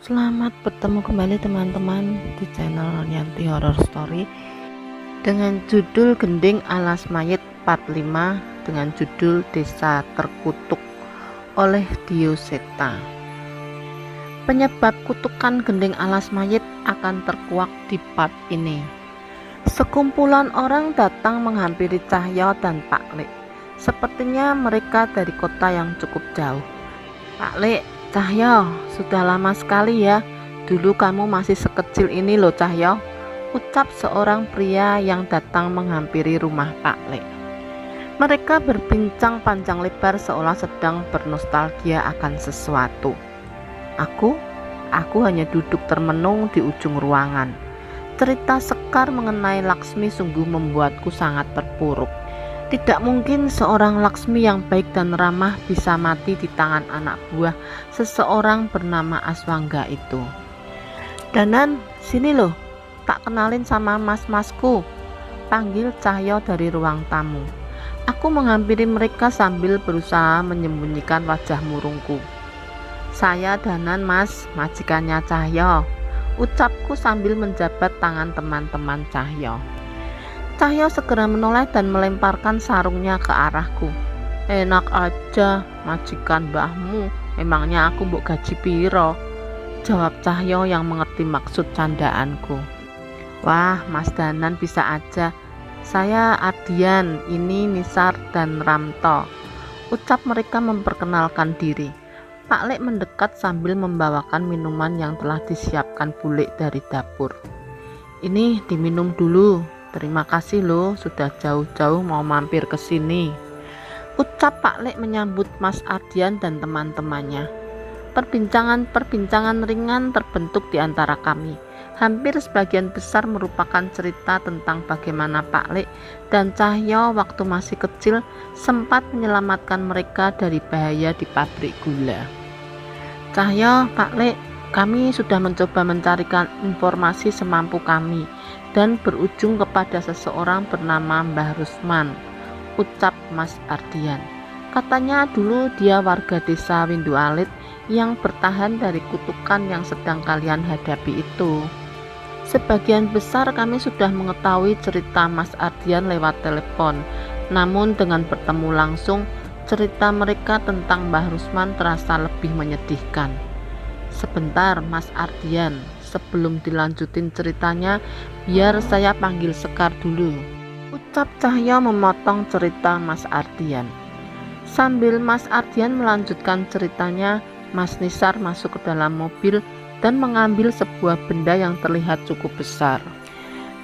Selamat bertemu kembali teman-teman di channel Yanti Horror Story dengan judul Gending Alas Mayit part 5 dengan judul Desa Terkutuk oleh Dioseta. Penyebab kutukan gending alas mayit akan terkuak di part ini. Sekumpulan orang datang menghampiri Cahyo dan Pak Lek. Sepertinya mereka dari kota yang cukup jauh. Pak Lek, Cahyo, sudah lama sekali ya. Dulu kamu masih sekecil ini loh Cahyo, ucap seorang pria yang datang menghampiri rumah Pak Lek. Mereka berbincang panjang lebar seolah sedang bernostalgia akan sesuatu. Aku hanya duduk termenung di ujung ruangan. Cerita Sekar mengenai Laksmi sungguh membuatku sangat terpuruk. Tidak mungkin seorang Laksmi yang baik dan ramah bisa mati di tangan anak buah seseorang bernama Aswangga itu. Danan, sini loh, tak kenalin sama mas-masku, panggil Cahyo dari ruang tamu. Aku menghampiri mereka sambil berusaha menyembunyikan wajah murungku. Saya Danan mas, majikannya Cahyo, ucapku sambil menjabat tangan teman-teman Cahyo. Cahyo segera menoleh dan melemparkan sarungnya ke arahku. Enak aja, majikan mbahmu, memangnya aku mbok gaji piro? Jawab Cahyo yang mengerti maksud candaanku. Wah, Mas Danan bisa aja. Saya Ardian, ini Nisar dan Ramto, ucap mereka memperkenalkan diri. Pak Lek mendekat sambil membawakan minuman yang telah disiapkan Bulek dari dapur. Ini diminum dulu, terima kasih loh sudah jauh-jauh mau mampir ke sini, ucap Pak Lek menyambut Mas Ardian dan teman-temannya. Perbincangan ringan terbentuk di antara kami. Hampir sebagian besar merupakan cerita tentang bagaimana Pak Lek dan Cahyo waktu masih kecil sempat menyelamatkan mereka dari bahaya di pabrik gula. Cahyo, Pak Lek, kami sudah mencoba mencarikan informasi semampu kami dan berujung kepada seseorang bernama Mbah Rusman, ucap Mas Ardian. Katanya dulu dia warga desa Windu Alit yang bertahan dari kutukan yang sedang kalian hadapi itu. Sebagian besar kami sudah mengetahui cerita Mas Ardian lewat telepon, namun dengan bertemu langsung, cerita mereka tentang Mbah Rusman terasa lebih menyedihkan. Sebentar Mas Ardian, sebelum dilanjutin ceritanya, biar saya panggil Sekar dulu, ucap Cahyo memotong cerita Mas Ardian. Sambil Mas Ardian melanjutkan ceritanya, Mas Nisar masuk ke dalam mobil dan mengambil sebuah benda yang terlihat cukup besar.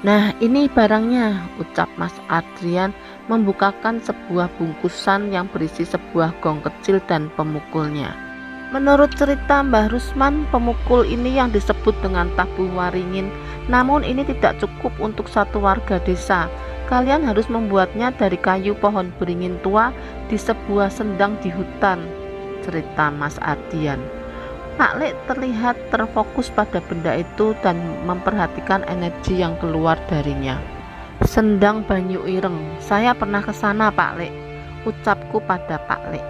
Nah, ini barangnya, ucap Mas Ardian membukakan sebuah bungkusan yang berisi sebuah gong kecil dan pemukulnya. Menurut cerita Mbah Rusman, pemukul ini yang disebut dengan tabuh waringin, namun ini tidak cukup untuk satu warga desa. Kalian harus membuatnya dari kayu pohon beringin tua di sebuah sendang di hutan, cerita Mas Ardian. Pak Lek terlihat terfokus pada benda itu dan memperhatikan energi yang keluar darinya. Sendang Banyu Ireng, saya pernah ke sana Pak Lek, ucapku pada Pak Lek.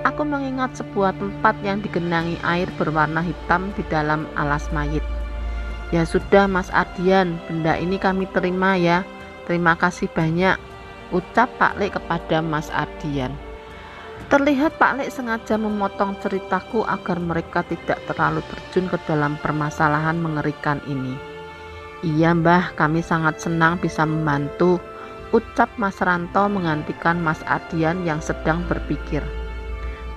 Aku mengingat sebuah tempat yang digenangi air berwarna hitam di dalam alas mayit. Ya sudah Mas Ardian, benda ini kami terima ya, terima kasih banyak, ucap Pak Lek kepada Mas Ardian. Terlihat Pak Lek sengaja memotong ceritaku agar mereka tidak terlalu terjun ke dalam permasalahan mengerikan ini. Iya Mbah, kami sangat senang bisa membantu, ucap Mas Ranto menggantikan Mas Ardian yang sedang berpikir.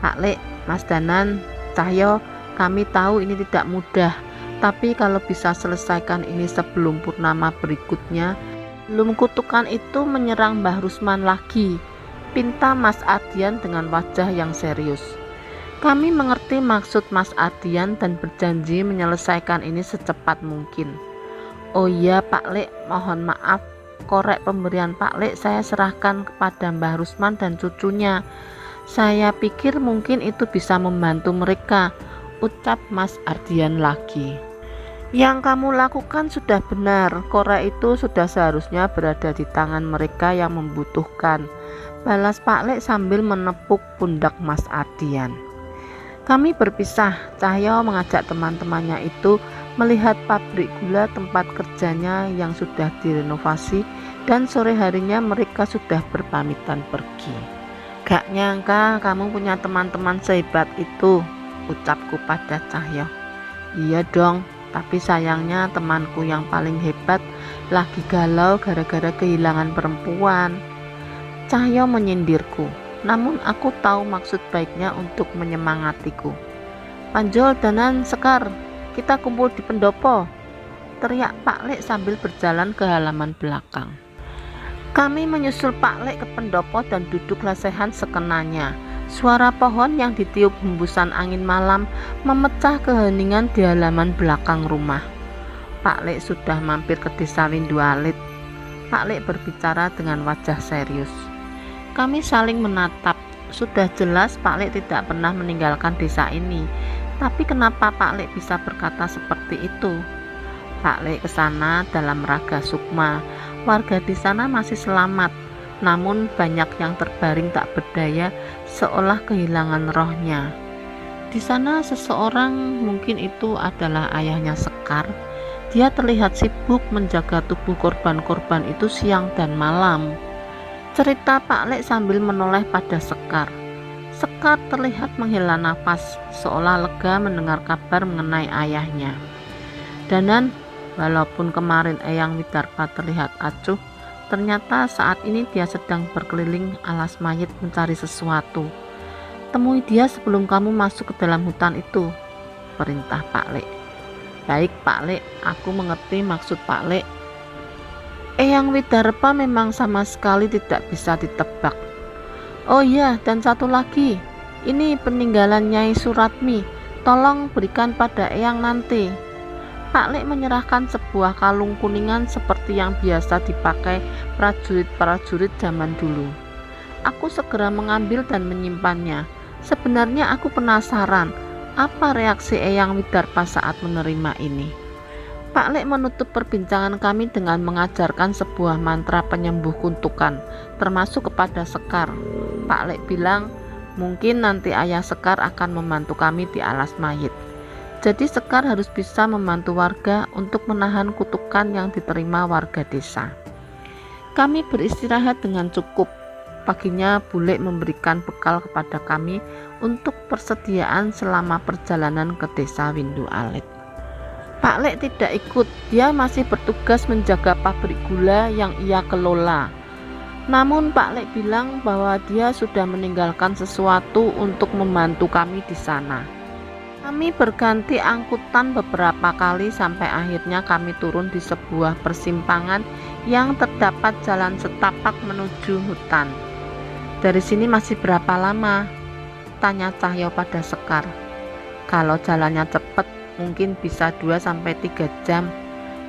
Pak Lek, Mas Danan, Cahyo, kami tahu ini tidak mudah, tapi kalau bisa selesaikan ini sebelum purnama berikutnya, belum kutukan itu menyerang Mbah Rusman lagi, pinta Mas Ardian dengan wajah yang serius. Kami mengerti maksud Mas Ardian dan berjanji menyelesaikan ini secepat mungkin. Oh iya Pak Lek, mohon maaf, korek pemberian Pak Lek saya serahkan kepada Mbah Rusman dan cucunya. Saya pikir mungkin itu bisa membantu mereka, ucap Mas Ardian lagi. Yang kamu lakukan sudah benar. Korek itu sudah seharusnya berada di tangan mereka yang membutuhkan, balas Pak Lek sambil menepuk pundak Mas Ardian. Kami berpisah. Cahyo mengajak teman-temannya itu melihat pabrik gula tempat kerjanya yang sudah direnovasi, dan sore harinya mereka sudah berpamitan pergi. Gak nyangka kamu punya teman-teman sehebat itu, ucapku pada Cahyo. Iya dong, tapi sayangnya temanku yang paling hebat lagi galau gara-gara kehilangan perempuan, Cahyo menyindirku. Namun aku tahu maksud baiknya untuk menyemangatiku. Panjol danan Sekar, kita kumpul di pendopo, teriak Pak Lek sambil berjalan ke halaman belakang. Kami menyusul Pak Lek ke pendopo dan duduk lesehan sekenanya. Suara pohon yang ditiup hembusan angin malam memecah keheningan di halaman belakang rumah. Pak Lek sudah mampir ke desa Windu Alit. Pak Lek berbicara dengan wajah serius. Kami saling menatap. Sudah jelas Pak Lek tidak pernah meninggalkan desa ini. Tapi kenapa Pak Lek bisa berkata seperti itu? Pak Lek ke sana dalam raga sukma. Warga di sana masih selamat, namun banyak yang terbaring tak berdaya seolah kehilangan rohnya. Di sana seseorang, mungkin itu adalah ayahnya Sekar. Dia terlihat sibuk menjaga tubuh korban-korban itu siang dan malam. Cerita Pak Lek sambil menoleh pada Sekar. Sekar terlihat menghela nafas, seolah lega mendengar kabar mengenai ayahnya. Danan, walaupun kemarin Eyang Widarpa terlihat acuh, ternyata saat ini dia sedang berkeliling alas mayit mencari sesuatu. Temui dia sebelum kamu masuk ke dalam hutan itu, perintah Pak Lek. Baik Pak Lek, aku mengerti maksud Pak Lek. Eyang Widarpa memang sama sekali tidak bisa ditebak. Oh iya, dan satu lagi, ini peninggalan Nyai Suratmi, tolong berikan pada Eyang nanti. Pak Lek menyerahkan sebuah kalung kuningan seperti yang biasa dipakai prajurit-prajurit zaman dulu. Aku segera mengambil dan menyimpannya. Sebenarnya aku penasaran, apa reaksi Eyang Widarpa saat menerima ini. Pak Lek menutup perbincangan kami dengan mengajarkan sebuah mantra penyembuh kutukan, termasuk kepada Sekar. Pak Lek bilang, mungkin nanti ayah Sekar akan membantu kami di alas mayit. Jadi Sekar harus bisa membantu warga untuk menahan kutukan yang diterima warga desa. Kami beristirahat dengan cukup. Paginya Bulek memberikan bekal kepada kami untuk persediaan selama perjalanan ke desa Windu Alit. Pak Lek tidak ikut, dia masih bertugas menjaga pabrik gula yang ia kelola. Namun Pak Lek bilang bahwa dia sudah meninggalkan sesuatu untuk membantu kami di sana. Kami berganti angkutan beberapa kali sampai akhirnya kami turun di sebuah persimpangan yang terdapat jalan setapak menuju hutan. Dari sini masih berapa lama? Tanya Cahyo pada Sekar. Kalau jalannya cepat mungkin bisa 2-3 jam,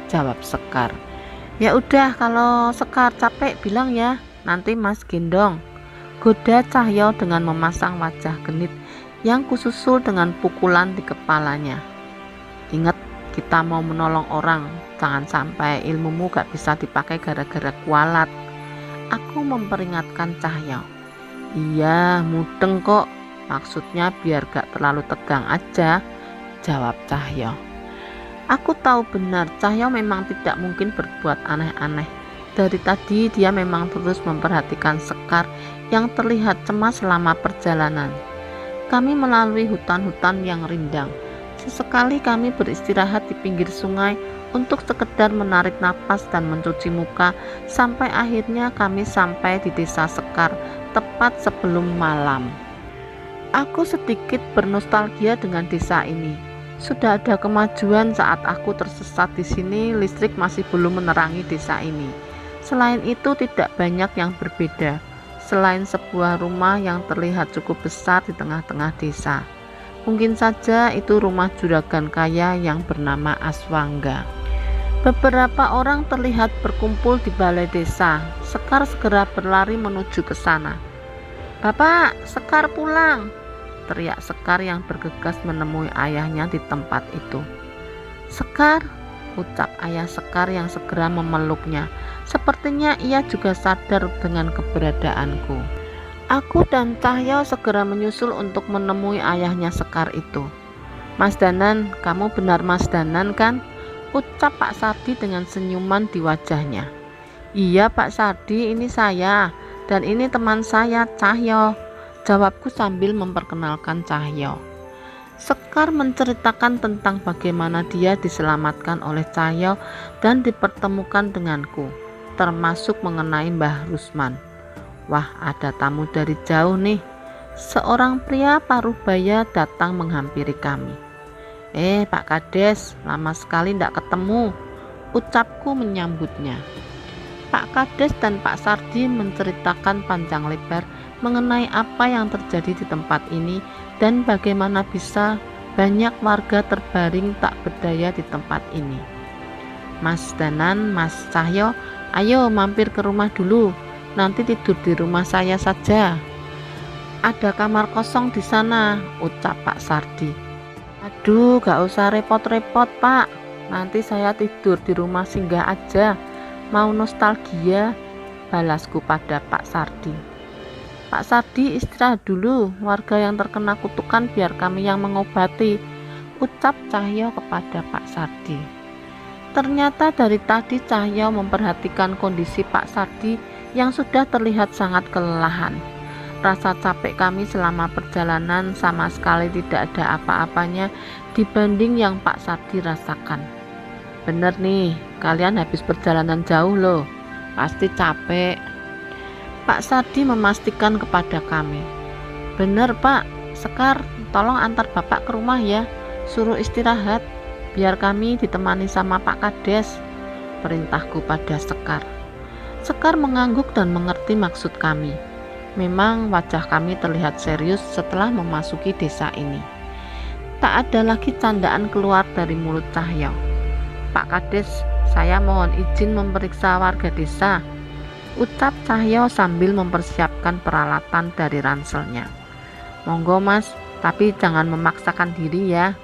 jawab Sekar. Ya udah, kalau Sekar capek bilang ya, nanti Mas gendong, goda Cahyo dengan memasang wajah genit yang kususul dengan pukulan di kepalanya. Ingat, kita mau menolong orang, jangan sampai ilmumu gak bisa dipakai gara-gara kualat. Aku memperingatkan Cahyo. Iya, mudeng kok, maksudnya biar gak terlalu tegang aja, jawab Cahyo. Aku tahu benar Cahyo memang tidak mungkin berbuat aneh-aneh. Dari tadi dia memang terus memperhatikan Sekar yang terlihat cemas selama perjalanan. Kami melalui hutan-hutan yang rindang. Sesekali kami beristirahat di pinggir sungai untuk sekedar menarik napas dan mencuci muka, sampai akhirnya kami sampai di desa Sekar tepat sebelum malam. Aku sedikit bernostalgia dengan desa ini. Sudah ada kemajuan saat aku tersesat di sini, listrik masih belum menerangi desa ini. Selain itu tidak banyak yang berbeda. Selain sebuah rumah yang terlihat cukup besar di tengah-tengah desa. Mungkin saja itu rumah juragan kaya yang bernama Aswangga. Beberapa orang terlihat berkumpul di balai desa. Sekar segera berlari menuju ke sana. Bapak, Sekar pulang, teriak Sekar yang bergegas menemui ayahnya di tempat itu. "Sekar," ucap ayah Sekar yang segera memeluknya. Sepertinya ia juga sadar dengan keberadaanku. Aku dan Cahyo segera menyusul untuk menemui ayahnya Sekar itu. "Mas Danan, kamu benar Mas Danan kan?" ucap Pak Sardi dengan senyuman di wajahnya. "Iya Pak Sardi, ini saya, dan ini teman saya Cahyo," jawabku sambil memperkenalkan Cahyo. Sekar menceritakan tentang bagaimana dia diselamatkan oleh Cahyo dan dipertemukan denganku, termasuk mengenai Mbah Rusman. Wah, ada tamu dari jauh nih. Seorang pria parubaya datang menghampiri kami. Pak Kades, lama sekali tidak ketemu," ucapku menyambutnya. Pak Kades dan Pak Sardi menceritakan panjang lebar mengenai apa yang terjadi di tempat ini dan bagaimana bisa banyak warga terbaring tak berdaya di tempat ini. "Mas Danan, Mas Cahyo, ayo mampir ke rumah dulu, nanti tidur di rumah saya saja. Ada kamar kosong di sana," ucap Pak Sardi. "Aduh, gak usah repot-repot Pak, nanti saya tidur di rumah singgah aja, mau nostalgia," balasku pada Pak Sardi. "Pak Sardi istirahat dulu, warga yang terkena kutukan biar kami yang mengobati," ucap Cahyo kepada Pak Sardi. Ternyata dari tadi Cahyo memperhatikan kondisi Pak Sardi yang sudah terlihat sangat kelelahan. Rasa capek kami selama perjalanan sama sekali tidak ada apa-apanya dibanding yang Pak Sardi rasakan. "Bener nih, kalian habis perjalanan jauh loh, pasti capek," Pak Sardi memastikan kepada kami. "Bener Pak, Sekar, tolong antar Bapak ke rumah ya, suruh istirahat, biar kami ditemani sama Pak Kades," perintahku pada Sekar. Sekar mengangguk dan mengerti maksud kami. Memang wajah kami terlihat serius setelah memasuki desa ini. Tak ada lagi candaan keluar dari mulut Cahyo. "Pak Kades, saya mohon izin memeriksa warga desa," ucap Cahyo sambil mempersiapkan peralatan dari ranselnya. "Monggo Mas, tapi jangan memaksakan diri ya,"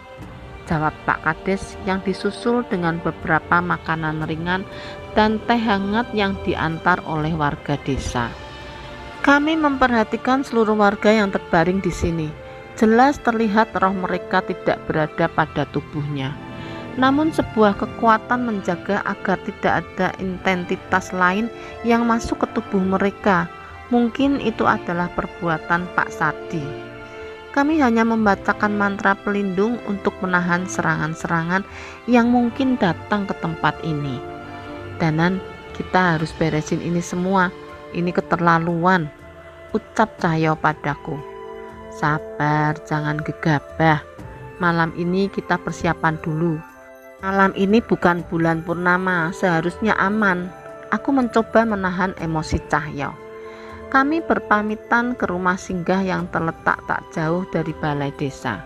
jawab Pak Kades yang disusul dengan beberapa makanan ringan dan teh hangat yang diantar oleh warga desa. Kami memperhatikan seluruh warga yang terbaring di sini. Jelas terlihat roh mereka tidak berada pada tubuhnya. Namun sebuah kekuatan menjaga agar tidak ada entitas lain yang masuk ke tubuh mereka. Mungkin itu adalah perbuatan Pak Sardi. Kami hanya membacakan mantra pelindung untuk menahan serangan-serangan yang mungkin datang ke tempat ini. "Danan, kita harus beresin ini semua. Ini keterlaluan," ucap Cahyo padaku. "Sabar, jangan gegabah. Malam ini kita persiapan dulu. Malam ini bukan bulan purnama, seharusnya aman." Aku mencoba menahan emosi Cahyo. Kami berpamitan ke rumah singgah yang terletak tak jauh dari balai desa.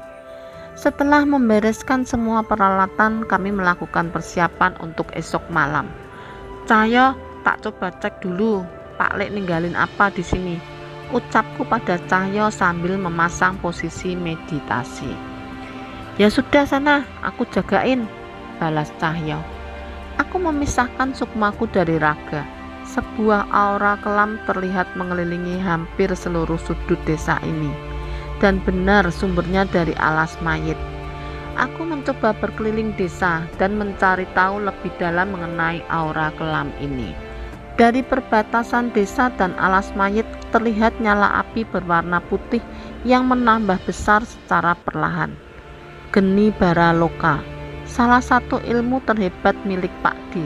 Setelah membereskan semua peralatan, kami melakukan persiapan untuk esok malam. "Cahyo, tak coba cek dulu, Pak Lek ninggalin apa di sini," ucapku pada Cahyo sambil memasang posisi meditasi. "Ya sudah sana, aku jagain," balas Cahyo. Aku memisahkan sukmaku dari raga. Sebuah aura kelam terlihat mengelilingi hampir seluruh sudut desa ini, dan benar sumbernya dari alas mayit. Aku mencoba berkeliling desa dan mencari tahu lebih dalam mengenai aura kelam ini. Dari perbatasan desa dan alas mayit terlihat nyala api berwarna putih yang menambah besar secara perlahan. Geni bara loka, salah satu ilmu terhebat milik Pak Di.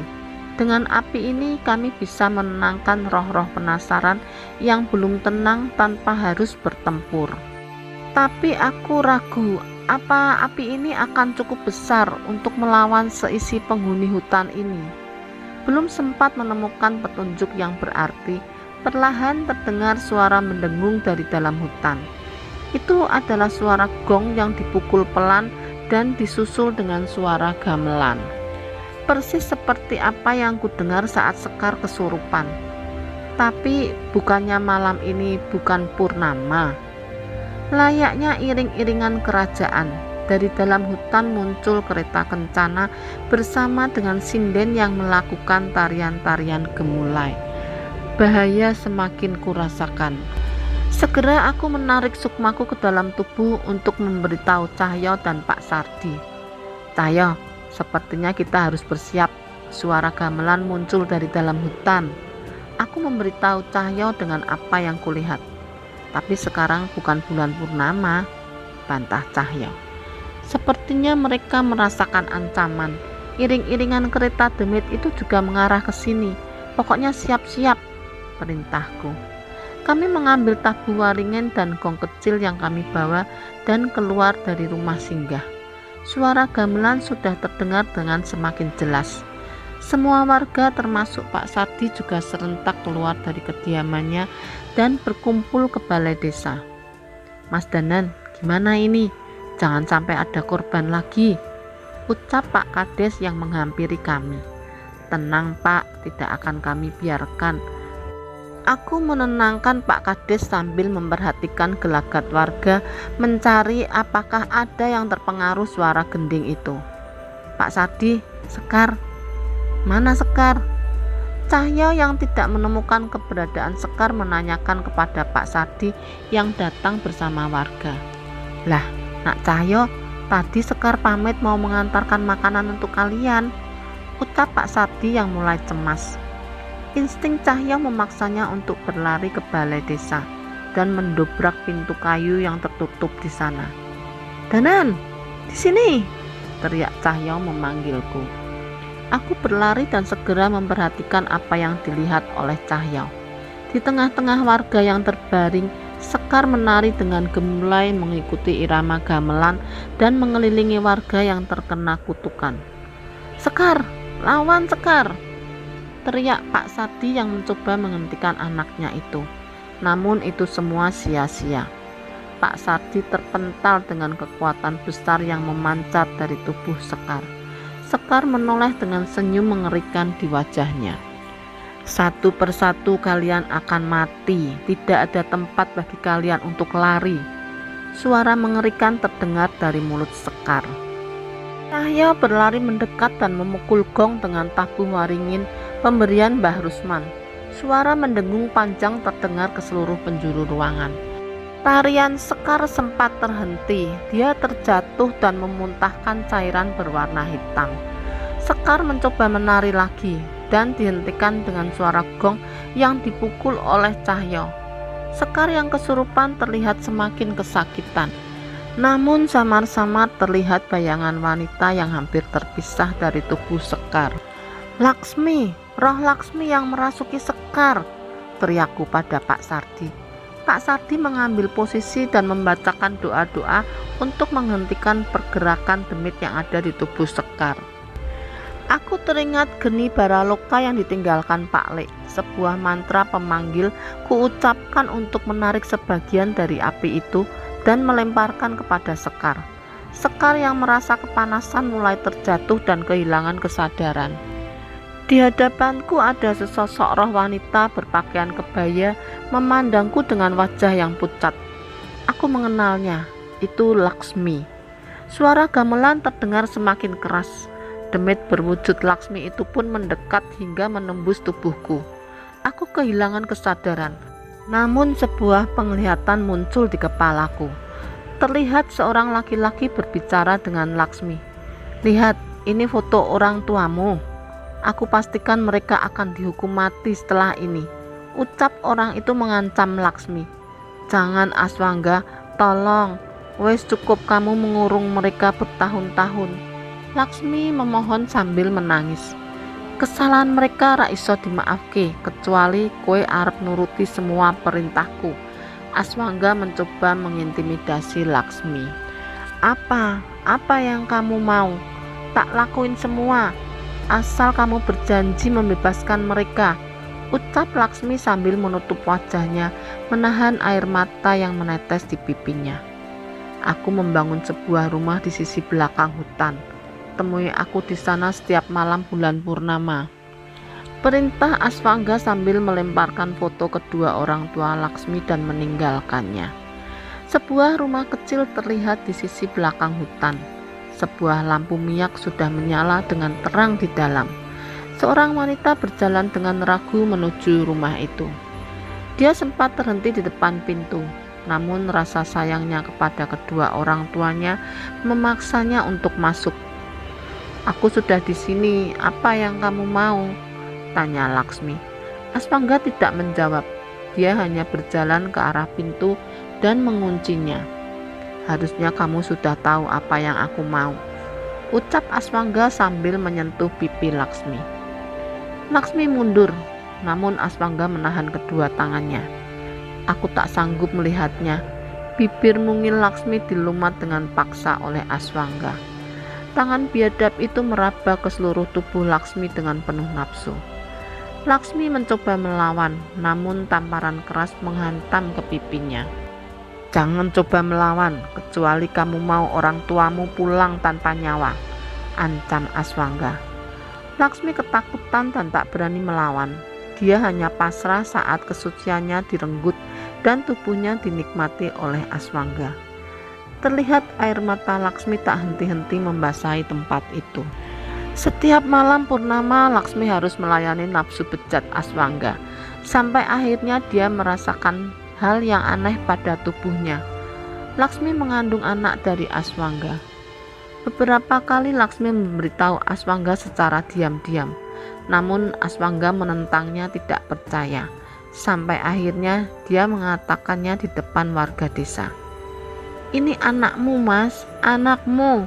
Dengan api ini kami bisa menenangkan roh-roh penasaran yang belum tenang tanpa harus bertempur. Tapi aku ragu, apa api ini akan cukup besar untuk melawan seisi penghuni hutan ini. Belum sempat menemukan petunjuk yang berarti, perlahan terdengar suara mendengung dari dalam hutan. Itu adalah suara gong yang dipukul pelan dan disusul dengan suara gamelan. Persis seperti apa yang kudengar saat Sekar kesurupan. Tapi bukannya malam ini bukan purnama? Layaknya iring-iringan kerajaan, Dari dalam hutan muncul kereta kencana bersama dengan sinden yang melakukan tarian-tarian gemulai. Bahaya semakin kurasakan. Segera aku menarik sukmaku ke dalam tubuh untuk memberitahu Cahyo dan Pak Sardi. Cahyo, sepertinya kita harus bersiap. Suara gamelan muncul dari dalam hutan. Aku memberitahu Cahyo dengan apa yang kulihat. Tapi sekarang bukan bulan purnama, bantah Cahyo. Sepertinya mereka merasakan ancaman. Iring-iringan kereta demit itu juga mengarah ke sini. Pokoknya siap-siap, perintahku. Kami mengambil tabu waringin dan gong kecil yang kami bawa dan keluar dari rumah singgah. Suara gamelan sudah terdengar dengan semakin jelas. Semua warga termasuk Pak Sardi juga serentak keluar dari kediamannya dan berkumpul ke balai desa. Mas Danan, gimana ini? Jangan sampai ada korban lagi, ucap Pak Kades yang menghampiri kami. Tenang Pak, tidak akan kami biarkan. Aku menenangkan Pak Kades sambil memperhatikan gelagat warga mencari apakah ada yang terpengaruh suara gending itu. Pak Sardi, Sekar. Mana Sekar? Cahyo yang tidak menemukan keberadaan Sekar menanyakan kepada Pak Sardi yang datang bersama warga. Lah, Nak Cahyo, tadi Sekar pamit mau mengantarkan makanan untuk kalian, ucap Pak Sardi yang mulai cemas. Insting Cahyo memaksanya untuk berlari ke balai desa dan mendobrak pintu kayu yang tertutup di sana. Danan, di sini, teriak Cahyo memanggilku. Aku berlari dan segera memperhatikan apa yang dilihat oleh Cahyo. Di tengah-tengah warga yang terbaring, Sekar menari dengan gemulai mengikuti irama gamelan dan mengelilingi warga yang terkena kutukan. Sekar, lawan Sekar, teriak Pak Sardi yang mencoba menghentikan anaknya itu. Namun itu semua sia-sia. Pak Sardi terpental dengan kekuatan besar yang memancar dari tubuh Sekar. Sekar menoleh dengan senyum mengerikan di wajahnya. Satu persatu kalian akan mati, tidak ada tempat bagi kalian untuk lari. Suara mengerikan terdengar dari mulut Sekar. Cahyo berlari mendekat dan memukul gong dengan tabuh waringin pemberian Mbah Rusman. Suara mendengung panjang terdengar ke seluruh penjuru ruangan. Tarian Sekar sempat terhenti. Dia terjatuh dan memuntahkan cairan berwarna hitam. Sekar mencoba menari lagi dan dihentikan dengan suara gong yang dipukul oleh Cahyo. Sekar yang kesurupan terlihat semakin kesakitan. Namun samar-samar terlihat bayangan wanita yang hampir terpisah dari tubuh Sekar. Laksmi, roh Laksmi yang merasuki Sekar, teriakku pada Pak Sardi. Pak Sardi mengambil posisi dan membacakan doa-doa untuk menghentikan pergerakan demit yang ada di tubuh Sekar. Aku teringat geni baraloka yang ditinggalkan Pak Lek. Sebuah mantra pemanggil kuucapkan untuk menarik sebagian dari api itu dan melemparkan kepada Sekar. Sekar yang merasa kepanasan mulai terjatuh dan kehilangan kesadaran. Di hadapanku ada sesosok roh wanita berpakaian kebaya memandangku dengan wajah yang pucat. Aku mengenalnya, itu Laksmi. Suara gamelan terdengar semakin keras. Demit berwujud Laksmi itu pun mendekat hingga menembus tubuhku. Aku kehilangan kesadaran. Namun sebuah penglihatan muncul di kepalaku. Terlihat seorang laki-laki berbicara dengan Laksmi. Lihat, ini foto orang tuamu. Aku pastikan mereka akan dihukum mati setelah ini, ucap orang itu mengancam Laksmi. Jangan Aswangga, tolong, wes cukup kamu mengurung mereka bertahun-tahun. Laksmi memohon sambil menangis. Kesalahan mereka ra iso dimaafke, kecuali kowe arep nuruti semua perintahku. Aswangga mencoba mengintimidasi Laksmi. Apa yang kamu mau? Tak lakuin semua, asal kamu berjanji membebaskan mereka, ucap Laksmi sambil menutup wajahnya, menahan air mata yang menetes di pipinya. Aku membangun sebuah rumah di sisi belakang hutan. Temui aku di sana setiap malam bulan purnama, perintah Aswangga sambil melemparkan foto kedua orang tua Laksmi dan meninggalkannya. Sebuah rumah kecil terlihat di sisi belakang hutan. Sebuah lampu minyak sudah menyala dengan terang di dalam. Seorang wanita berjalan dengan ragu menuju rumah itu. Dia sempat terhenti di depan pintu, namun rasa sayangnya kepada kedua orang tuanya memaksanya untuk masuk. "Aku sudah di sini, apa yang kamu mau?" tanya Laksmi. Aswangga tidak menjawab. Dia hanya berjalan ke arah pintu dan menguncinya. "Harusnya kamu sudah tahu apa yang aku mau," ucap Aswangga sambil menyentuh pipi Laksmi. Laksmi mundur, namun Aswangga menahan kedua tangannya. "Aku tak sanggup melihatnya." Bibir mungil Laksmi dilumat dengan paksa oleh Aswangga. Tangan biadab itu meraba ke seluruh tubuh Laksmi dengan penuh nafsu. Laksmi mencoba melawan, namun tamparan keras menghantam ke pipinya. "Jangan coba melawan, kecuali kamu mau orang tuamu pulang tanpa nyawa," ancam Aswangga. Laksmi ketakutan dan tak berani melawan. Dia hanya pasrah saat kesuciannya direnggut dan tubuhnya dinikmati oleh Aswangga. Terlihat air mata Laksmi tak henti-henti membasahi tempat itu. Setiap malam purnama, Laksmi harus melayani nafsu bejat Aswangga. Sampai akhirnya dia merasakan hal yang aneh pada tubuhnya. Laksmi mengandung anak dari Aswangga. Beberapa kali Laksmi memberitahu Aswangga secara diam-diam, namun Aswangga menentangnya, tidak percaya. Sampai akhirnya dia mengatakannya di depan warga desa. "Ini anakmu, Mas, anakmu,"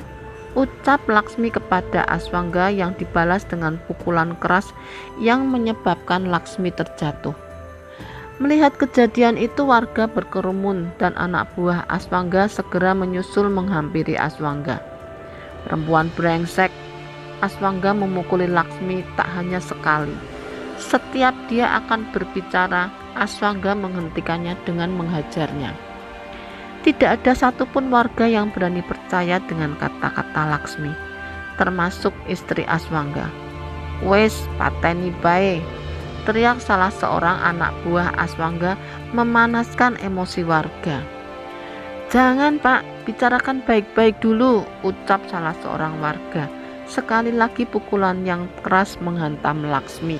ucap Laksmi kepada Aswangga yang dibalas dengan pukulan keras yang menyebabkan Laksmi terjatuh. Melihat kejadian itu, warga berkerumun dan anak buah Aswangga segera menyusul menghampiri Aswangga. "Perempuan brengsek," Aswangga memukuli Laksmi tak hanya sekali. Setiap dia akan berbicara, Aswangga menghentikannya dengan menghajarnya. Tidak ada satupun warga yang berani percaya dengan kata-kata Laksmi, termasuk istri Aswangga. "Wes, pateni bae," teriak salah seorang anak buah Aswangga memanaskan emosi warga. "Jangan, Pak, bicarakan baik-baik dulu," ucap salah seorang warga. Sekali lagi pukulan yang keras menghantam Laksmi.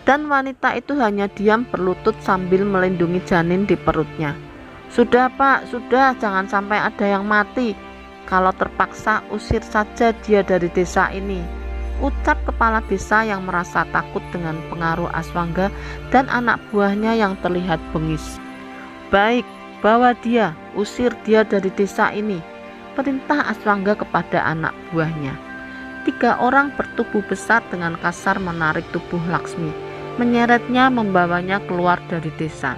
Dan wanita itu hanya diam berlutut sambil melindungi janin di perutnya. "Sudah, Pak, sudah, jangan sampai ada yang mati. Kalau terpaksa, usir saja dia dari desa ini," ucap kepala desa yang merasa takut dengan pengaruh Aswangga dan anak buahnya yang terlihat bengis. "Baik, bawa dia, usir dia dari desa ini," perintah Aswangga kepada anak buahnya. 3 orang bertubuh besar dengan kasar menarik tubuh Laksmi, menyeretnya membawanya keluar dari desa.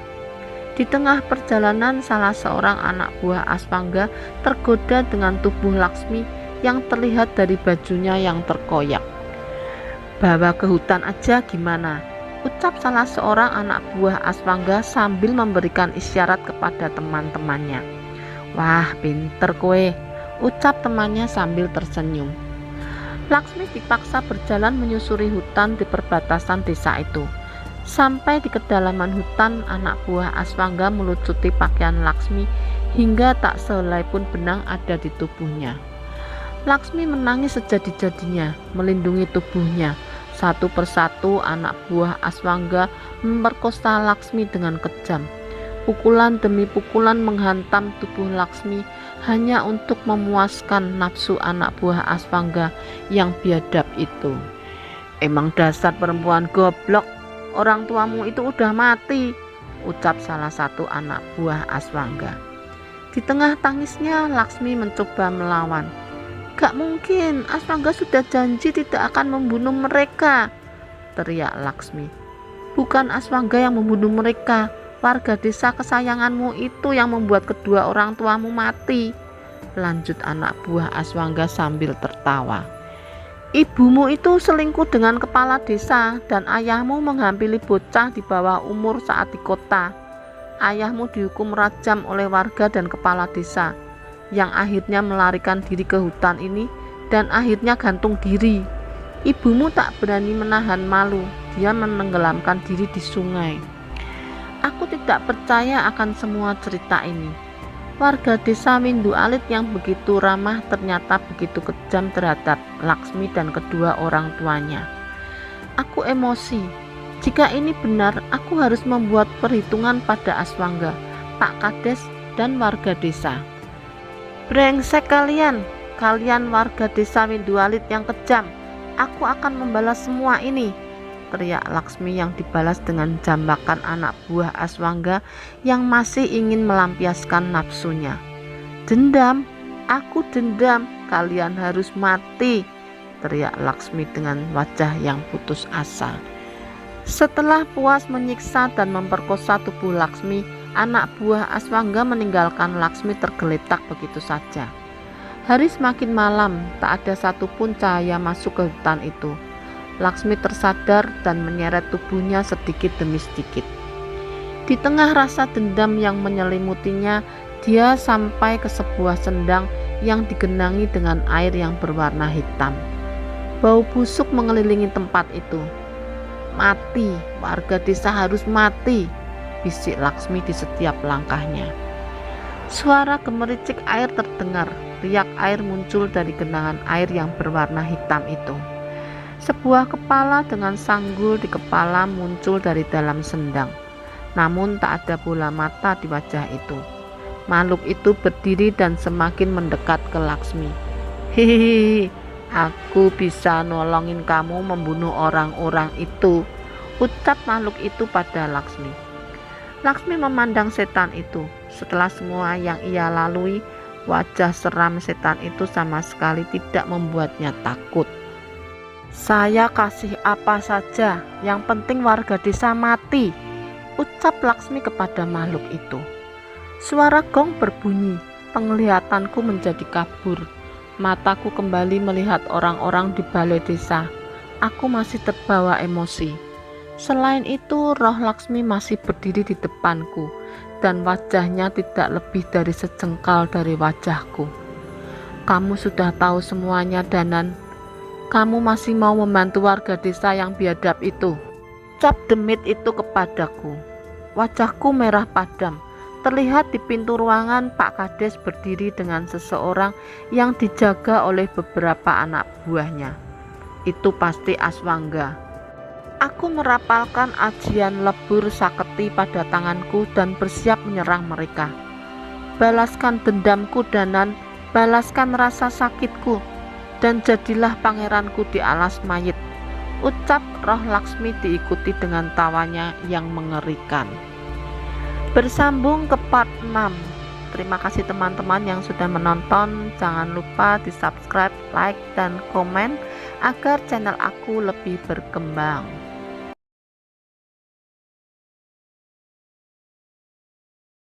Di tengah perjalanan, salah seorang anak buah Aswangga tergoda dengan tubuh Laksmi yang terlihat dari bajunya yang terkoyak. "Bawa ke hutan aja gimana?" ucap salah seorang anak buah Aswangga sambil memberikan isyarat kepada teman-temannya. "Wah, pinter kowe," ucap temannya sambil tersenyum. Laksmi dipaksa berjalan menyusuri hutan di perbatasan desa itu. Sampai di kedalaman hutan, anak buah Aswangga melucuti pakaian Laksmi hingga tak sehelai pun benang ada di tubuhnya. Laksmi menangis sejadi-jadinya, melindungi tubuhnya. Satu persatu anak buah Aswangga memperkosa Laksmi dengan kejam. Pukulan demi pukulan menghantam tubuh Laksmi hanya untuk memuaskan nafsu anak buah Aswangga yang biadab itu. "Emang dasar perempuan goblok, orang tuamu itu udah mati," ucap salah satu anak buah Aswangga. Di tengah tangisnya, Laksmi mencoba melawan. "Gak mungkin, Aswangga sudah janji tidak akan membunuh mereka," teriak Laksmi. "Bukan Aswangga yang membunuh mereka, warga desa kesayanganmu itu yang membuat kedua orang tuamu mati," lanjut anak buah Aswangga sambil tertawa. "Ibumu itu selingkuh dengan kepala desa dan ayahmu menghampiri bocah di bawah umur saat di kota. Ayahmu dihukum rajam oleh warga dan kepala desa, yang akhirnya melarikan diri ke hutan ini dan akhirnya gantung diri. Ibumu tak berani menahan malu, dia menenggelamkan diri di sungai. Aku tidak percaya akan semua cerita ini. Warga desa Windu Alit yang begitu ramah ternyata begitu kejam terhadap Laksmi dan kedua orang tuanya. Aku emosi. Jika ini benar, aku harus membuat perhitungan pada Aswangga, Pak Kades, dan warga desa. Brengsek kalian, kalian warga desa Windu Alit yang kejam. Aku akan membalas semua ini, teriak Laksmi yang dibalas dengan jambakan anak buah Aswangga yang masih ingin melampiaskan nafsunya. Dendam, aku dendam, kalian harus mati, teriak Laksmi dengan wajah yang putus asa. Setelah puas menyiksa dan memperkosa tubuh Laksmi, anak buah Aswangga meninggalkan Laksmi tergeletak begitu saja. Hari semakin malam, tak ada satupun cahaya masuk ke hutan itu. Laksmi tersadar dan menyeret tubuhnya sedikit demi sedikit. Di tengah rasa dendam yang menyelimutinya, dia sampai ke sebuah sendang yang digenangi dengan air yang berwarna hitam. Bau busuk mengelilingi tempat itu. Mati, warga desa harus mati, bisik Laksmi di setiap langkahnya. Suara gemericik air terdengar, riak air muncul dari genangan air yang berwarna hitam itu. Sebuah kepala dengan sanggul di kepala muncul dari dalam sendang. Namun tak ada bola mata di wajah itu. Makhluk itu berdiri dan semakin mendekat ke Laksmi. Hihihi, aku bisa nolongin kamu membunuh orang-orang itu, ucap makhluk itu pada Laksmi. Laksmi memandang setan itu. Setelah semua yang ia lalui, wajah seram setan itu sama sekali tidak membuatnya takut. Saya kasih apa saja, yang penting warga desa mati, ucap Laksmi kepada makhluk itu. Suara gong berbunyi, penglihatanku menjadi kabur. Mataku kembali melihat orang-orang di balai desa. Aku masih terbawa emosi. Selain itu, roh Laksmi masih berdiri di depanku, dan wajahnya tidak lebih dari sejengkal dari wajahku. Kamu sudah tahu semuanya, Danan. Kamu masih mau membantu warga desa yang biadab itu, ucap demit itu kepadaku. Wajahku merah padam. Terlihat di pintu ruangan Pak Kades berdiri dengan seseorang yang dijaga oleh beberapa anak buahnya. Itu pasti Aswangga. Aku merapalkan ajian lebur saketi pada tanganku dan bersiap menyerang mereka. Balaskan dendamku, Danan, balaskan rasa sakitku, dan jadilah pangeranku di alas mayit, ucap roh Laksmi diikuti dengan tawanya yang mengerikan. Bersambung ke part 6. Terima kasih teman-teman yang sudah menonton. Jangan lupa di subscribe, like, dan komen agar channel aku lebih berkembang.